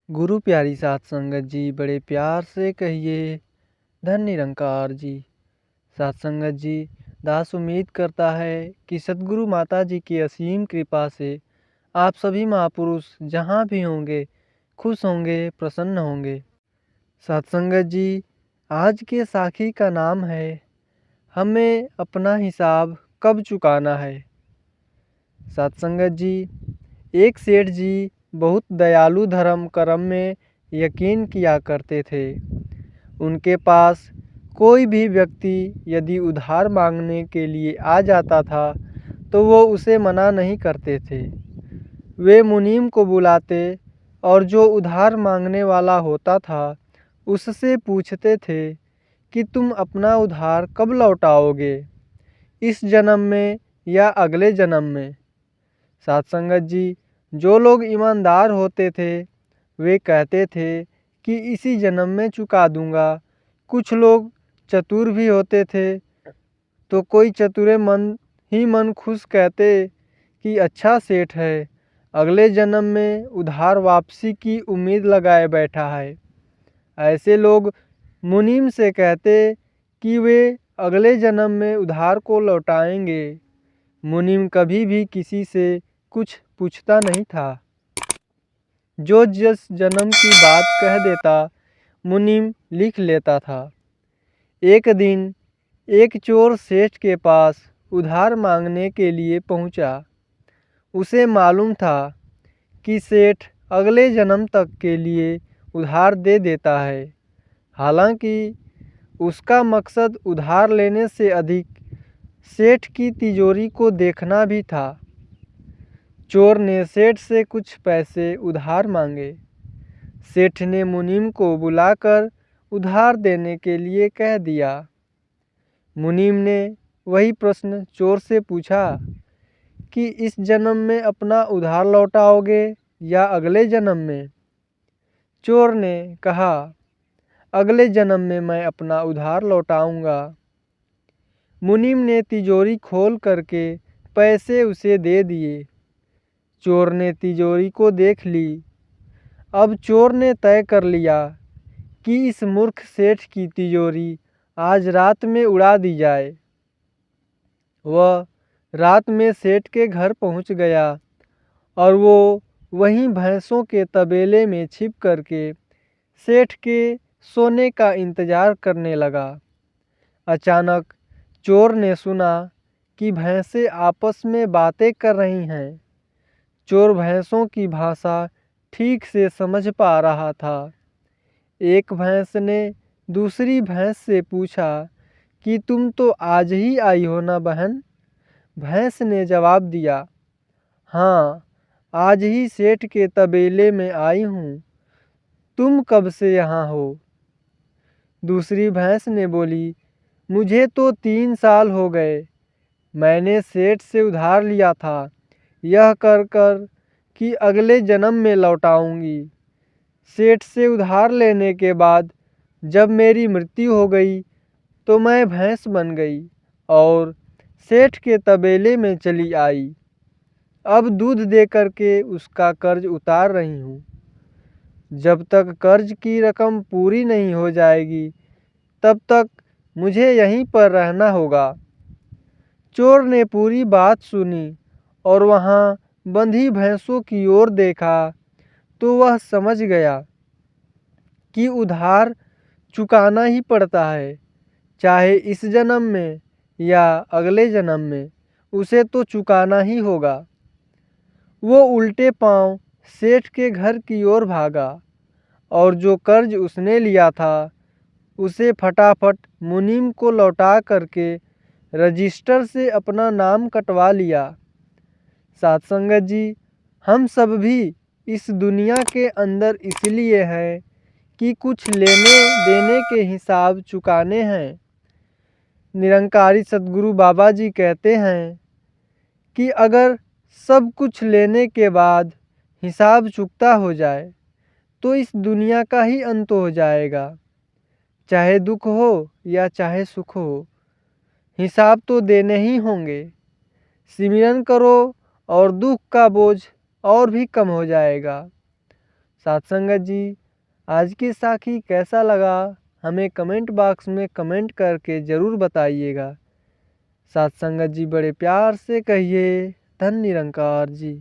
गुरु प्यारी साध संगत जी, बड़े प्यार से कहिए धन निरंकार जी। साध संगत जी, दास उम्मीद करता है कि सद्गुरु माता जी की असीम कृपा से आप सभी महापुरुष जहाँ भी होंगे खुश होंगे, प्रसन्न होंगे। साध संगत जी, आज के साखी का नाम है हमें अपना हिसाब कब चुकाना है। साध संगत जी, एक सेठ जी बहुत दयालु धर्म कर्म में यकीन किया करते थे। उनके पास कोई भी व्यक्ति यदि उधार मांगने के लिए आ जाता था तो वो उसे मना नहीं करते थे। वे मुनीम को बुलाते और जो उधार मांगने वाला होता था उससे पूछते थे कि तुम अपना उधार कब लौटाओगे, इस जन्म में या अगले जन्म में। साध संगत जी, जो लोग ईमानदार होते थे वे कहते थे कि इसी जन्म में चुका दूंगा। कुछ लोग चतुर भी होते थे तो कोई चतुरे मन ही मन खुश कहते कि अच्छा सेठ है, अगले जन्म में उधार वापसी की उम्मीद लगाए बैठा है। ऐसे लोग मुनीम से कहते कि वे अगले जन्म में उधार को लौटाएंगे। मुनीम कभी भी किसी से कुछ पूछता नहीं था। जो जिस जन्म की बात कह देता मुनीम लिख लेता था। एक दिन एक चोर सेठ के पास उधार मांगने के लिए पहुंचा। उसे मालूम था कि सेठ अगले जन्म तक के लिए उधार दे देता है। हालांकि उसका मकसद उधार लेने से अधिक सेठ की तिजोरी को देखना भी था। चोर ने सेठ से कुछ पैसे उधार मांगे। सेठ ने मुनीम को बुलाकर उधार देने के लिए कह दिया। मुनीम ने वही प्रश्न चोर से पूछा कि इस जन्म में अपना उधार लौटाओगे या अगले जन्म में। चोर ने कहा, अगले जन्म में मैं अपना उधार लौटाऊंगा। मुनीम ने तिजोरी खोल करके पैसे उसे दे दिए। चोर ने तिजोरी को देख ली। अब चोर ने तय कर लिया कि इस मूर्ख सेठ की तिजोरी आज रात में उड़ा दी जाए। वह रात में सेठ के घर पहुंच गया और वो वहीं भैंसों के तबेले में छिप करके सेठ के सोने का इंतजार करने लगा। अचानक चोर ने सुना कि भैंसें आपस में बातें कर रही हैं। चोर भैंसों की भाषा ठीक से समझ पा रहा था। एक भैंस ने दूसरी भैंस से पूछा कि तुम तो आज ही आई हो ना बहन। भैंस ने जवाब दिया, हाँ, आज ही सेठ के तबेले में आई हूँ। तुम कब से यहाँ हो? दूसरी भैंस ने बोली, मुझे तो 3 साल हो गए। मैंने सेठ से उधार लिया था, यह कर कर कि अगले जन्म में लौटाऊंगी। सेठ से उधार लेने के बाद जब मेरी मृत्यु हो गई तो मैं भैंस बन गई और सेठ के तबेले में चली आई। अब दूध दे करके उसका कर्ज उतार रही हूँ। जब तक कर्ज की रकम पूरी नहीं हो जाएगी तब तक मुझे यहीं पर रहना होगा। चोर ने पूरी बात सुनी और वहाँ बंधी भैंसों की ओर देखा तो वह समझ गया कि उधार चुकाना ही पड़ता है, चाहे इस जन्म में या अगले जन्म में, उसे तो चुकाना ही होगा। वो उल्टे पांव सेठ के घर की ओर भागा और जो कर्ज उसने लिया था उसे फटाफट मुनीम को लौटा करके रजिस्टर से अपना नाम कटवा लिया। साध संगत जी, हम सब भी इस दुनिया के अंदर इसलिए हैं कि कुछ लेने देने के हिसाब चुकाने हैं। निरंकारी सद्गुरु बाबा जी कहते हैं कि अगर सब कुछ लेने के बाद हिसाब चुकता हो जाए तो इस दुनिया का ही अंत हो जाएगा। चाहे दुख हो या चाहे सुख हो, हिसाब तो देने ही होंगे। सिमरन करो और दुख का बोझ और भी कम हो जाएगा। साथ संगत जी, आज की साखी कैसा लगा हमें कमेंट बॉक्स में कमेंट करके ज़रूर बताइएगा। साथ संगत जी बड़े प्यार से कहिए धन निरंकार जी।